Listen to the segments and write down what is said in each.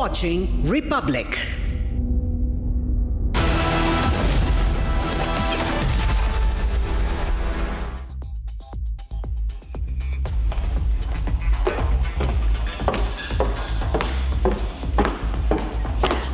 watching Republic.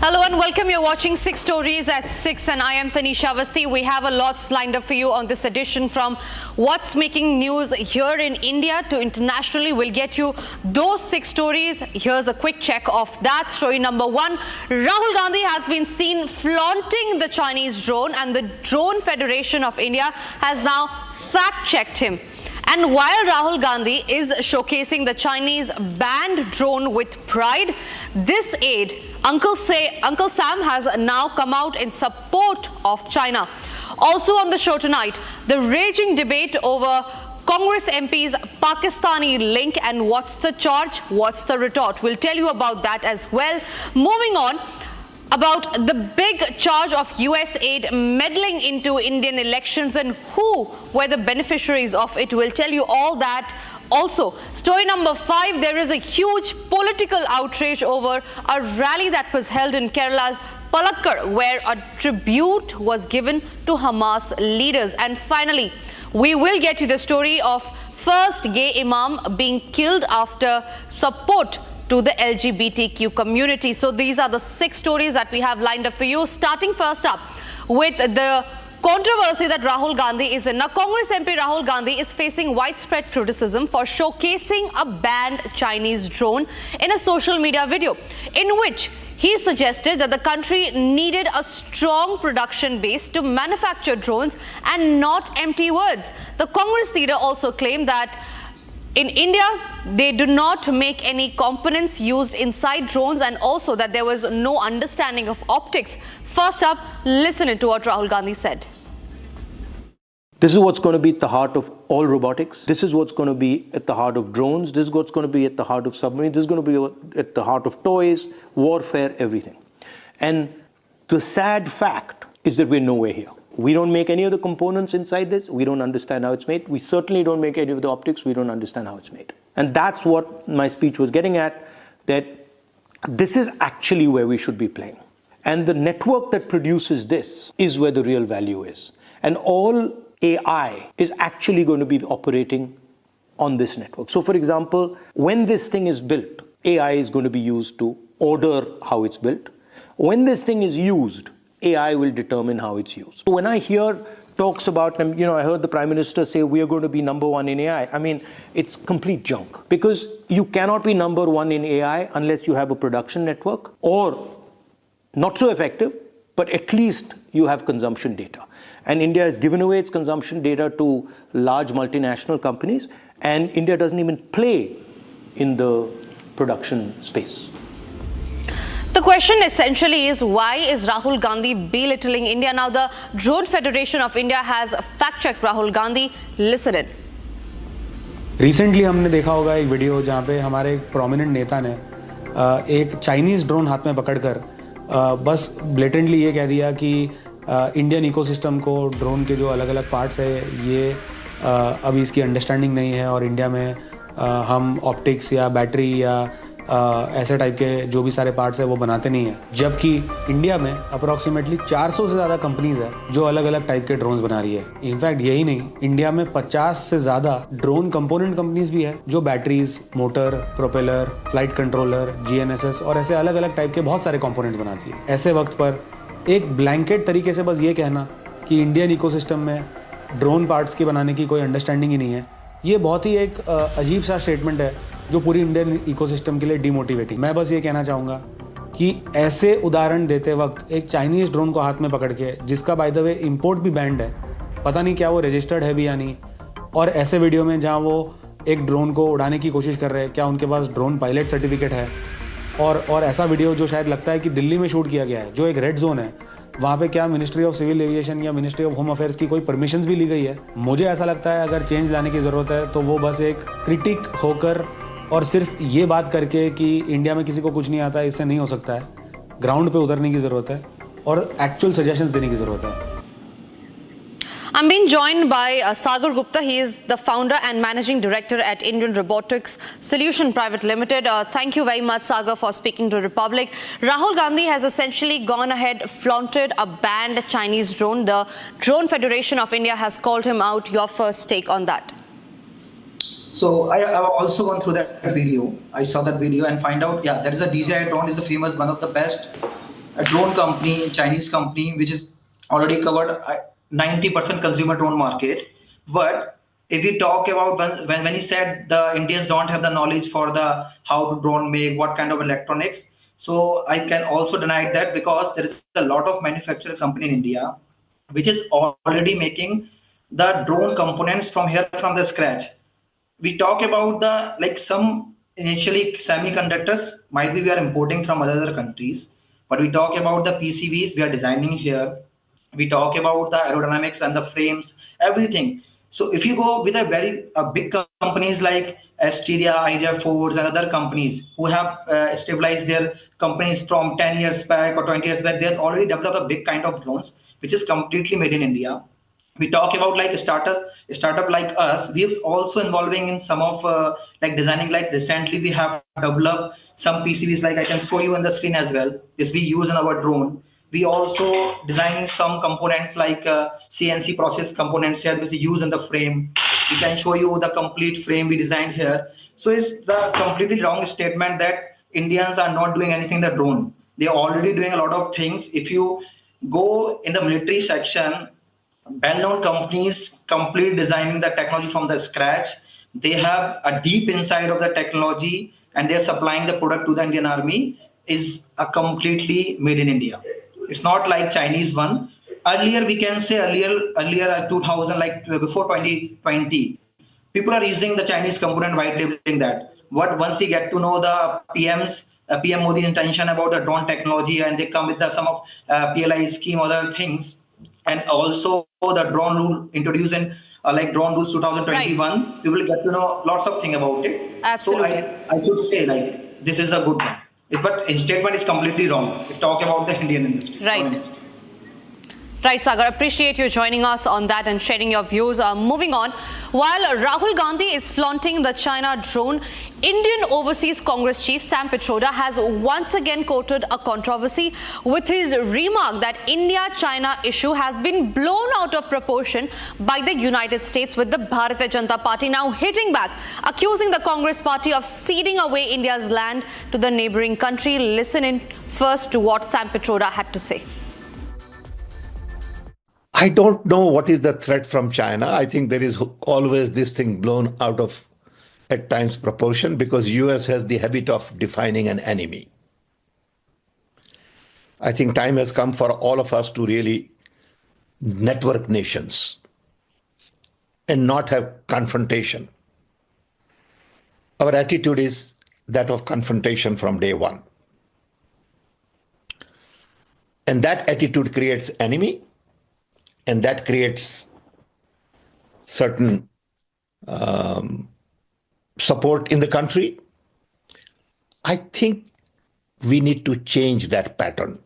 Hello and welcome. You're watching 6 Stories at 6 and I am Tanisha Avasthi. We have a lot lined up for you on this edition, from what's making news here in India to internationally. We'll get you those 6 stories. Here's a quick check of that. Story number 1. Rahul Gandhi has been seen flaunting the Chinese drone, and the Drone Federation of India has now fact-checked him. And while Rahul Gandhi is showcasing the Chinese banned drone with pride, this aide, Uncle Sam, has now come out in support of China. Also on the show tonight, the raging debate over Congress MP's Pakistani link, and what's the charge, what's the retort. We'll tell you about that as well. Moving on, about the big charge of US aid meddling into Indian elections and who were the beneficiaries of it. We'll tell you all that. Also, story number 5, there is a huge political outrage over a rally that was held in Kerala's Palakkad, where a tribute was given to Hamas leaders. And finally, we will get you the story of first gay imam being killed after support to the LGBTQ community. So these are the 6 stories that we have lined up for you. Starting first up with the controversy that Rahul Gandhi is in. Now, Congress MP Rahul Gandhi is facing widespread criticism for showcasing a banned Chinese drone in a social media video, in which he suggested that the country needed a strong production base to manufacture drones and not empty words. The Congress leader also claimed that in India, they do not make any components used inside drones, and also that there was no understanding of optics. First up, listen to what Rahul Gandhi said. This is what's going to be at the heart of all robotics. This is what's going to be at the heart of drones. This is what's going to be at the heart of submarines. This is going to be at the heart of toys, warfare, everything. And the sad fact is that we're nowhere here. We don't make any of the components inside this. We don't understand how it's made. We certainly don't make any of the optics. We don't understand how it's made. And that's what my speech was getting at, that this is actually where we should be playing. And the network that produces this is where the real value is. And all AI is actually going to be operating on this network. So for example, when this thing is built, AI is going to be used to order how it's built. When this thing is used, AI will determine how it's used. So when I hear talks about, I heard the Prime Minister say we are going to be number 1 in AI. I mean, it's complete junk, because you cannot be number 1 in AI unless you have a production network, or not so effective, but at least you have consumption data. And India has given away its consumption data to large multinational companies, and India doesn't even play in the production space. The question essentially is, why is Rahul Gandhi belittling India? Now, the Drone Federation of India has fact-checked Rahul Gandhi. Listen in. Recently हमने देखा होगा एक video जहाँ पे हमारे एक prominent नेता ने एक चाइनीज़ ड्रोन हाथ में पकड़कर बस ब्लेटेंटली ये कह दिया कि इंडियन इकोसिस्टम को ड्रोन के जो अलग अलग पार्ट्स है ये अभी इसकी अंडरस्टैंडिंग नहीं है, और इंडिया में हम ऑप्टिक्स या बैटरी या ऐसे टाइप के जो भी सारे पार्ट्स है वो बनाते नहीं हैं। जबकि इंडिया में अप्रॉक्सीमेटली 400 से ज़्यादा कंपनीज है जो अलग अलग टाइप के ड्रोन्स बना रही है। इनफैक्ट यही नहीं, इंडिया में 50 से ज़्यादा ड्रोन कंपोनेंट कंपनीज भी है जो batteries, motor, propeller, flight controller, GNSS और ऐसे अलग अलग टाइप के बहुत सारे कंपोनेंट्स बनाती है। ऐसे वक्त पर एक ब्लैंकेट तरीके से बस ये कहना कि इंडियन इकोसिस्टम में ड्रोन पार्ट्स की बनाने की कोई अंडरस्टैंडिंग ही नहीं है, ये बहुत ही एक अजीब सा स्टेटमेंट है जो पूरी इंडियन इकोसिस्टम के लिए डिमोटिवेटिंग। मैं बस ये कहना चाहूँगा कि ऐसे उदाहरण देते वक्त एक चाइनीज़ ड्रोन को हाथ में पकड़ के, जिसका बाय द वे इंपोर्ट भी बैंड है, पता नहीं क्या वो रजिस्टर्ड है भी या नहीं, और ऐसे वीडियो में जहाँ वो एक ड्रोन को उड़ाने की कोशिश कर रहे हैं, क्या उनके पास ड्रोन पायलट सर्टिफिकेट है, और ऐसा वीडियो जो शायद लगता है कि दिल्ली में शूट किया गया है, जो एक रेड जोन है, वहाँ पे क्या मिनिस्ट्री ऑफ सिविल एविएशन या मिनिस्ट्री ऑफ होम अफेयर्स की कोई परमिशंस भी ली गई है? मुझे ऐसा लगता है अगर चेंज लाने की ज़रूरत है तो वो बस एक क्रिटिक होकर और सिर्फ ये बात करके कि इंडिया में किसी को कुछ नहीं आता है, इससे नहीं हो सकता है। ग्राउंड पे उतरने की ज़रूरत है और एक्चुअल सजेशंस देने की ज़रूरत है। I'm being joined by Sagar Gupta. He is the founder and managing director at Indian Robotics Solution Private Limited. Thank you very much, Sagar, for speaking to Republic. Rahul Gandhi has essentially gone ahead, flaunted a banned Chinese drone. The Drone Federation of India has called him out. Your first take on that? So I have also gone through that video. I saw that video and find out, yeah, there is a DJI drone, is the famous, one of the best drone company, Chinese company, which is already covered 90% consumer drone market. But if we talk about when he said the Indians don't have the knowledge for the how to drone make, what kind of electronics. So I can also deny that, because there is a lot of manufacturer company in India, which is already making the drone components from the scratch. We talk about the some initially semiconductors might be we are importing from other countries, but we talk about the PCBs we are designing here. We talk about the aerodynamics and the frames, everything. So if you go with a big companies like Asteria, Idea Fords, and other companies who have stabilized their companies from 10 years back or 20 years back, they have already developed a big kind of drones, which is completely made in India. We talk about a startup like us. We are also involving in some of designing. Like recently, we have developed some PCBs. Like I can show you on the screen as well. This we use in our drone. We also designing some components like CNC process components here, which we use in the frame. We can show you the complete frame we designed here. So it's the completely wrong statement that Indians are not doing anything in the drone. They are already doing a lot of things. If you go in the military section, well-known companies completely designing the technology from the scratch. They have a deep insight of the technology and they're supplying the product to the Indian Army is a completely made in India. It's not like Chinese one. Earlier, we can say earlier 2000, before 2020, people are using the Chinese component white labeling that. But once you get to know the PM Modi's intention about the drone technology, and they come with some of PLI scheme, other things, and also the drone rule introduced in drone rules 2021, right. People get to know lots of things about it. Absolutely. So I should say this is the good one. But his statement is completely wrong if talk about the Indian industry. Right. Right, Sagar. Appreciate you joining us on that and sharing your views. Moving on, while Rahul Gandhi is flaunting the China drone, Indian Overseas Congress Chief Sam Pitroda has once again quoted a controversy with his remark that India-China issue has been blown out of proportion by the United States, with the Bharatiya Janata Party now hitting back, accusing the Congress party of ceding away India's land to the neighbouring country. Listen in first to what Sam Pitroda had to say. I don't know what is the threat from China. I think there is always this thing blown out of, at times, proportion, because US has the habit of defining an enemy. I think time has come for all of us to really network nations and not have confrontation. Our attitude is that of confrontation from day one. And that attitude creates enemy. And that creates certain support in the country. I think we need to change that pattern.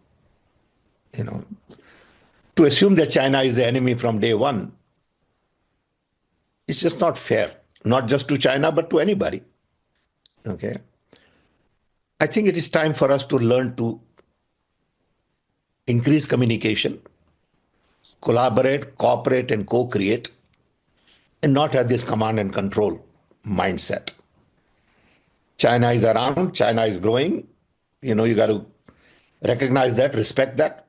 To assume that China is the enemy from day one, it's just not fair, not just to China, but to anybody. Okay. I think it is time for us to learn to increase communication, collaborate, cooperate, and co-create, and not have this command and control mindset. China is around, China is growing. You got to recognize that, respect that.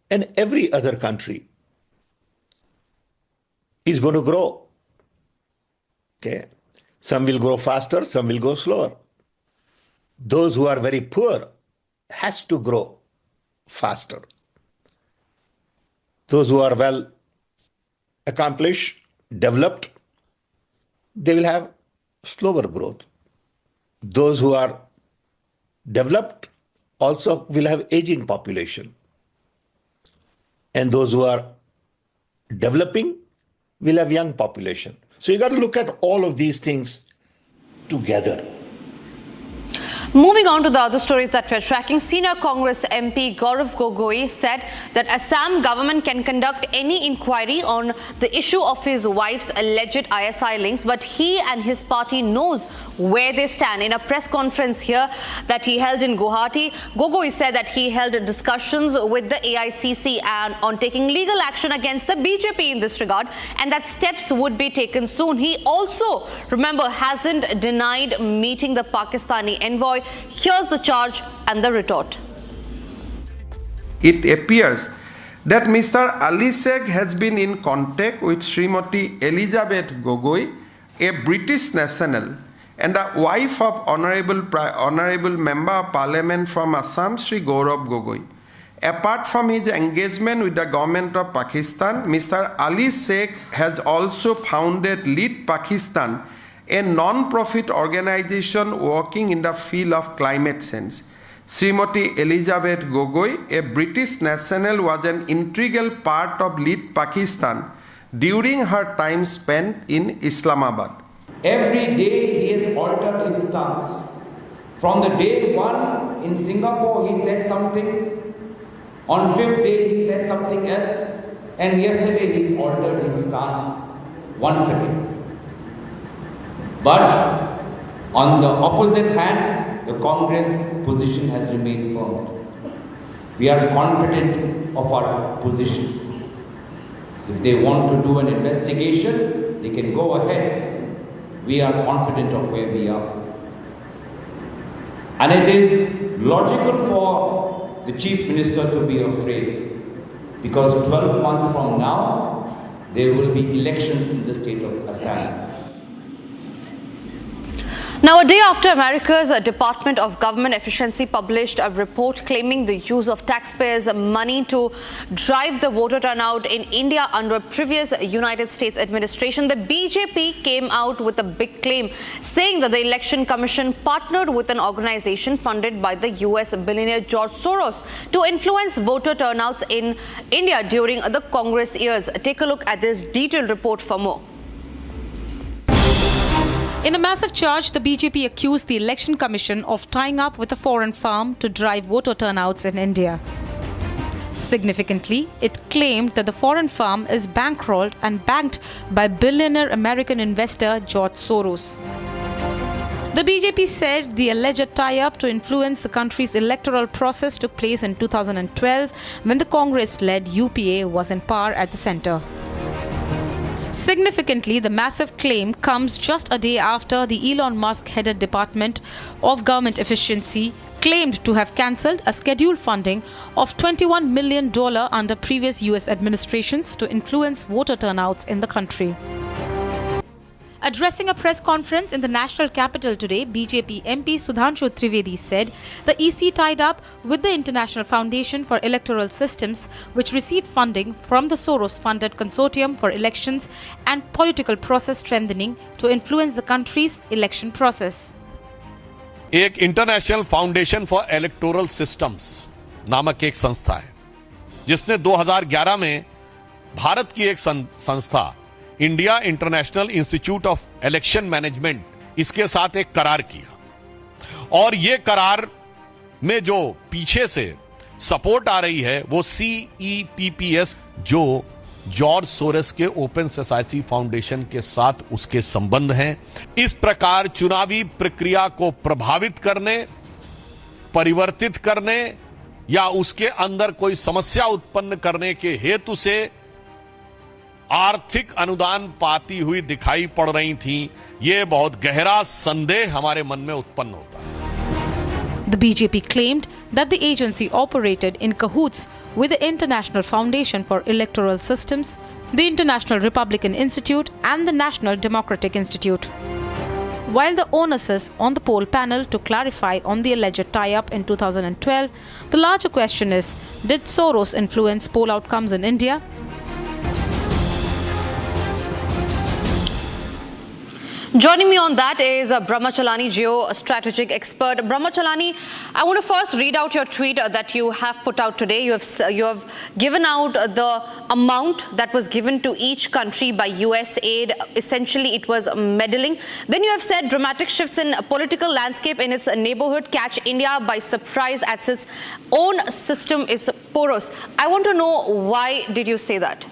And every other country is going to grow. Okay. Some will grow faster, some will go slower. Those who are very poor has to grow faster. Those who are well accomplished, developed, they will have slower growth. Those who are developed also will have aging population. And those who are developing will have young population. So you got to look at all of these things together. Moving on to the other stories that we're tracking, senior Congress MP Gaurav Gogoi said that Assam government can conduct any inquiry on the issue of his wife's alleged ISI links, but he and his party knows where they stand. In a press conference here that he held in Guwahati, Gogoi said that he held discussions with the AICC and on taking legal action against the BJP in this regard, and that steps would be taken soon. He also, remember, hasn't denied meeting the Pakistani envoy. Here's the charge and the retort. It appears that Mr. Ali Sheikh has been in contact with Srimati Elizabeth Gogoi, a British national, and the wife of Honourable Member of Parliament from Assam, Sri Gaurav Gogoi. Apart from his engagement with the government of Pakistan, Mr. Ali Sheikh has also founded Lead Pakistan, a non-profit organization working in the field of climate change. Srimati Elizabeth Gogoi, a British national, was an integral part of Lead Pakistan during her time spent in Islamabad. Every day he has altered his stance. From the day one in Singapore he said something, on 5th day he said something else, and yesterday he's altered his stance once again. But on the opposite hand, the Congress position has remained firm. We are confident of our position. If they want to do an investigation, they can go ahead. We are confident of where we are. And it is logical for the Chief Minister to be afraid, because 12 months from now, there will be elections in the state of Assam. Now, a day after America's Department of Government Efficiency published a report claiming the use of taxpayers' money to drive the voter turnout in India under a previous United States administration, the BJP came out with a big claim, saying that the Election Commission partnered with an organization funded by the US billionaire George Soros to influence voter turnouts in India during the Congress years. Take a look at this detailed report for more. In a massive charge, the BJP accused the Election Commission of tying up with a foreign firm to drive voter turnouts in India. Significantly, it claimed that the foreign firm is bankrolled and backed by billionaire American investor George Soros. The BJP said the alleged tie-up to influence the country's electoral process took place in 2012 when the Congress-led UPA was in power at the centre. Significantly, the massive claim comes just a day after the Elon Musk-headed Department of Government Efficiency claimed to have cancelled a scheduled funding of $21 million under previous US administrations to influence voter turnouts in the country. Addressing a press conference in the national capital today, BJP MP Sudhanshu Trivedi said the EC tied up with the International Foundation for Electoral Systems, which received funding from the Soros-funded Consortium for Elections and Political Process Strengthening to influence the country's election process. एक international foundation for electoral systems नामक एक संस्था है, जिसने 2011 में भारत की एक संस्था India international institute of election management इसके साथ एक करार किया, और ये करार में जो पीछे से सपोर्ट आ रही है वो CEPPS, जो जॉर्ज सोरेस के ओपन सोसाइटी फाउंडेशन के साथ उसके संबंध हैं। इस प्रकार चुनावी प्रक्रिया को प्रभावित करने, परिवर्तित करने या उसके अंदर कोई समस्या उत्पन्न करने के हेतु से आर्थिक अनुदान पाती हुई दिखाई पड़ रही थी। ये बहुत गहरा संदेह हमारे मन में उत्पन्न होता है। The BJP claimed that the agency operated in cahoots with the International Foundation for Electoral Systems, the International Republican Institute and the National Democratic Institute. While the onus is on the poll panel to clarify on the alleged tie-up in 2012, the larger question is, did Soros influence poll outcomes in India? Joining me on that is Brahmachalani, geostrategic expert. Brahmachalani, I want to first read out your tweet that you have put out today. You have given out the amount that was given to each country by US aid. Essentially, it was meddling. Then you have said dramatic shifts in political landscape in its neighborhood catch India by surprise as its own system is porous. I want to know, why did you say that?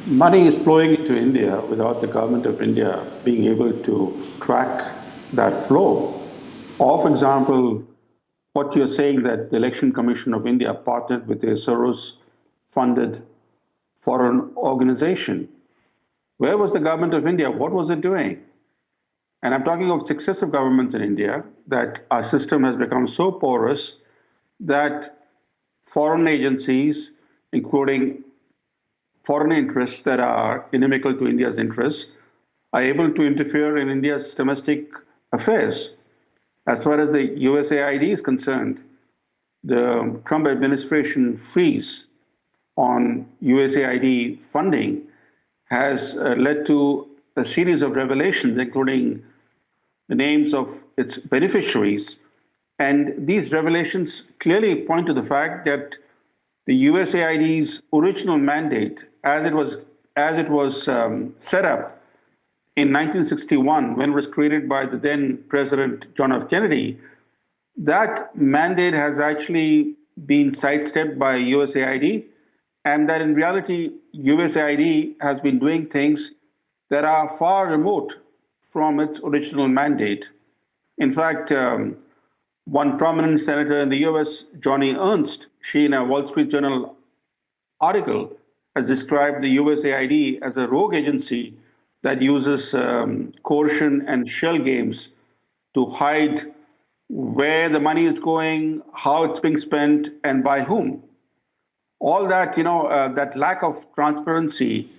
Money is flowing into India without the government of India being able to track that flow. Or, for example, what you're saying that the Election Commission of India partnered with a Soros-funded foreign organization. Where was the government of India? What was it doing? And I'm talking of successive governments in India, that our system has become so porous that foreign agencies, including foreign interests that are inimical to India's interests, are able to interfere in India's domestic affairs. As far as the USAID is concerned, the Trump administration freeze on USAID funding has led to a series of revelations, including the names of its beneficiaries. And these revelations clearly point to the fact that the USAID's original mandate, as it was set up in 1961, when it was created by the then President John F. Kennedy, that mandate has actually been sidestepped by USAID, and that in reality, USAID has been doing things that are far remote from its original mandate. In fact, one prominent senator in the US, Johnny Ernst, she in a Wall Street Journal article has described the USAID as a rogue agency that uses coercion and shell games to hide where the money is going, how it's being spent, and by whom. All that, that lack of transparency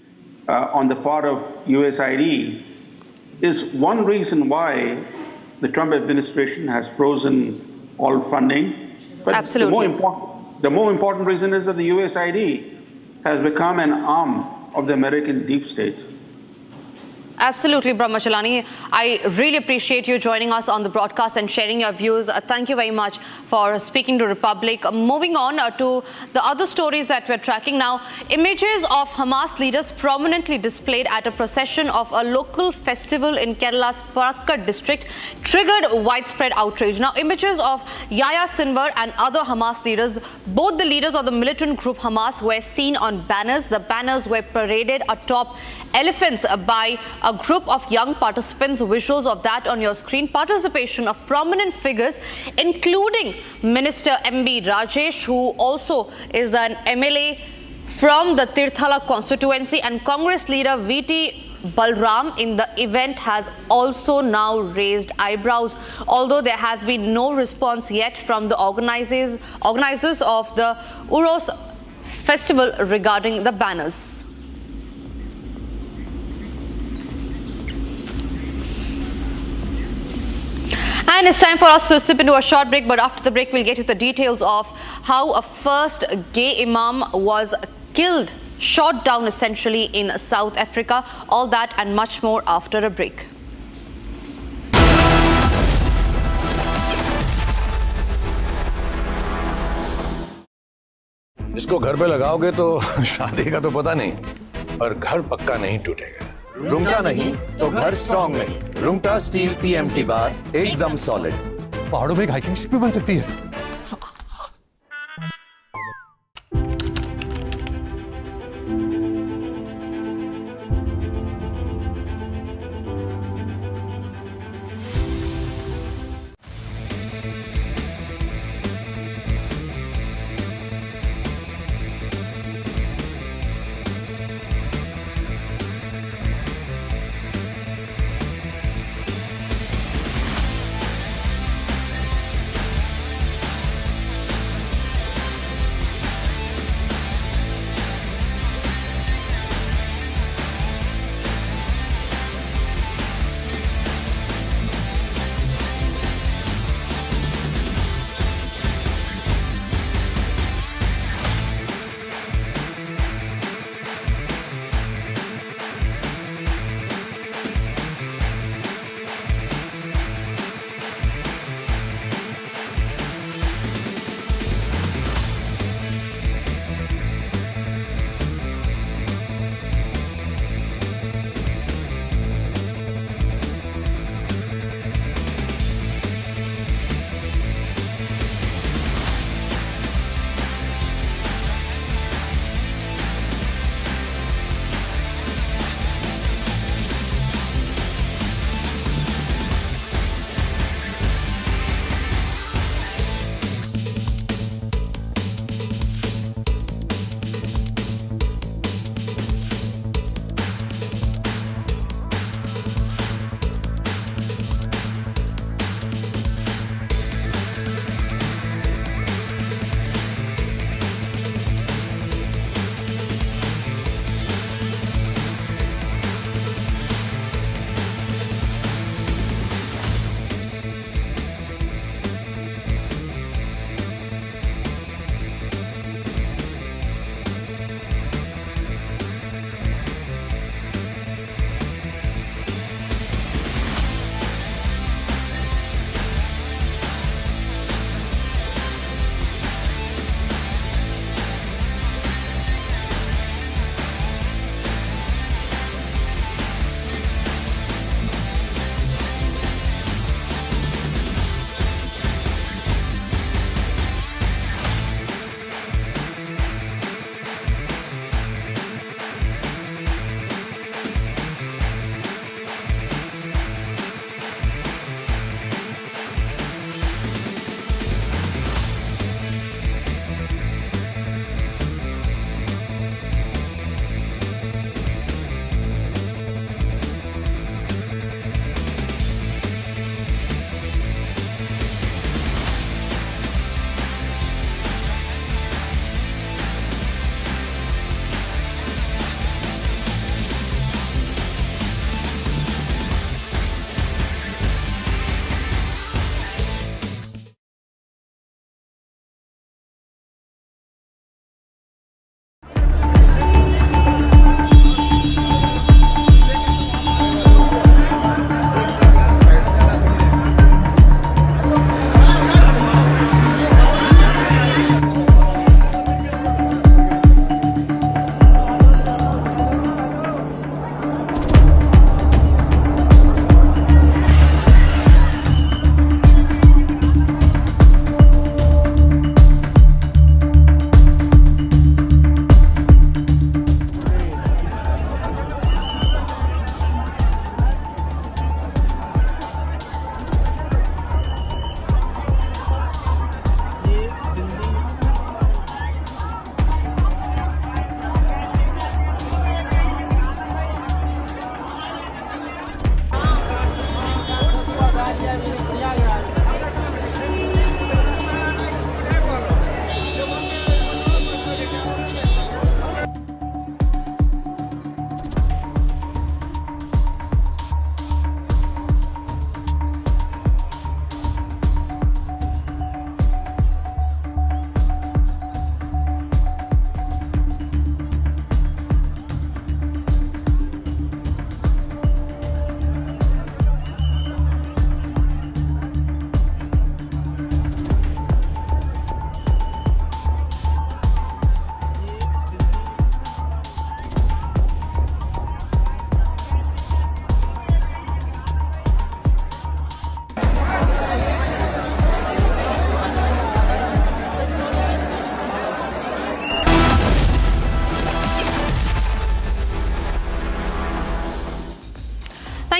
on the part of USAID is one reason why the Trump administration has frozen all funding. But Absolutely. The more important reason is that the USAID has become an arm of the American deep state. Absolutely, Brahmachalani. I really appreciate you joining us on the broadcast and sharing your views. Thank you very much for speaking to Republic. Moving on to the other stories that we're tracking now. Images of Hamas leaders prominently displayed at a procession of a local festival in Kerala's Palakkad district triggered widespread outrage. Now, images of Yahya Sinwar and other Hamas leaders, both the leaders of the militant group Hamas, were seen on banners. The banners were paraded atop elephants by a group of young participants. Visuals of that on your screen. Participation of prominent figures, including Minister MP Rajesh, who also is an MLA from the Tirthala constituency, and Congress leader VT Balram in the event has also now raised eyebrows, although there has been no response yet from the organizers of the Uros festival regarding the banners. And it's time for us to slip into a short break, but after the break we'll get you the details of how a first gay imam was killed, shot down essentially in South Africa. All that and much more after a break. इसको घर पे लगाओगे तो शादी का तो पता नहीं, पर घर पक्का नहीं टूटेगा। रुंगटा नहीं तो घर स्ट्रॉन्ग नहीं। रुंगटा स्टील TMT बार एकदम सॉलिड। पहाड़ों में एक हाइकिंग स्टिक भी बन सकती है।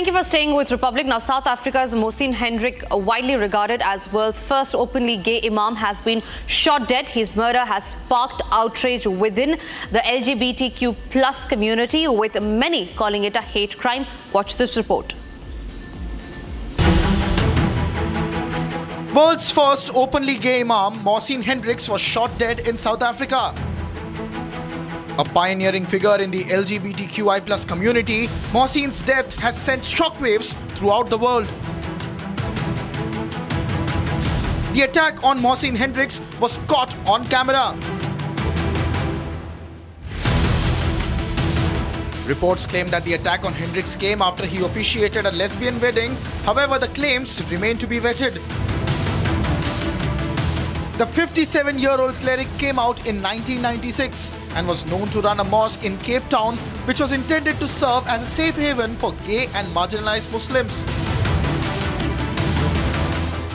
Thank you for staying with Republic. Now, South Africa's Mohsin Hendrik, widely regarded as world's first openly gay imam, has been shot dead. His murder has sparked outrage within the LGBTQ plus community, with many calling it a hate crime. Watch this report. World's first openly gay imam, Mohsin Hendricks, was shot dead in South Africa. A pioneering figure in the LGBTQI plus community, Mohsin's death has sent shockwaves throughout the world. The attack on Mohsin Hendricks was caught on camera. Reports claim that the attack on Hendricks came after he officiated a lesbian wedding. However, the claims remain to be vetted. The 57-year-old cleric came out in 1996 and was known to run a mosque in Cape Town, which was intended to serve as a safe haven for gay and marginalized Muslims.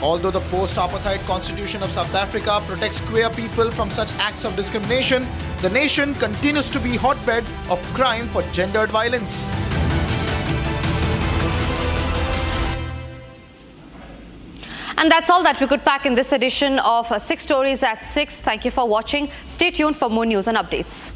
Although the post-apartheid constitution of South Africa protects queer people from such acts of discrimination, the nation continues to be a hotbed of crime for gendered violence. And that's all that we could pack in this edition of 6 Stories at 6. Thank you for watching. Stay tuned for more news and updates.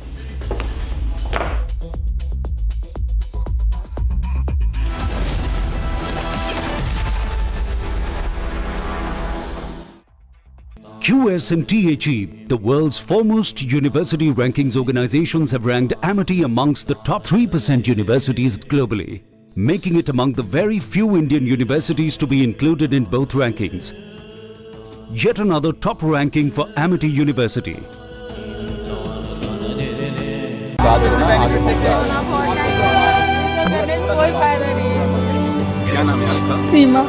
QS and THE, the world's foremost university rankings organizations, have ranked Amity amongst the top 3% universities globally, making it among the very few Indian universities to be included in both rankings. Yet another top ranking for Amity University. सीमा।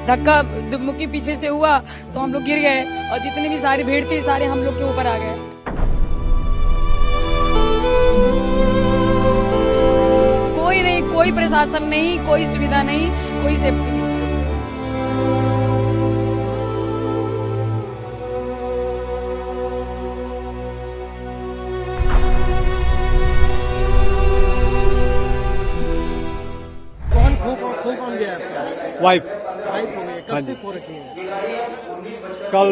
धक्का मुक्की पीछे से हुआ तो हम लोग गिर गए और जितनी भी सारी भीड़ थी सारे हम लोग के ऊपर आ गए। कोई नहीं, कोई प्रशासन नहीं, कोई सुविधा नहीं, कोई सेफ्टी नहीं। कौन गया आपका? वाइफ। कब से खो रखी है? कल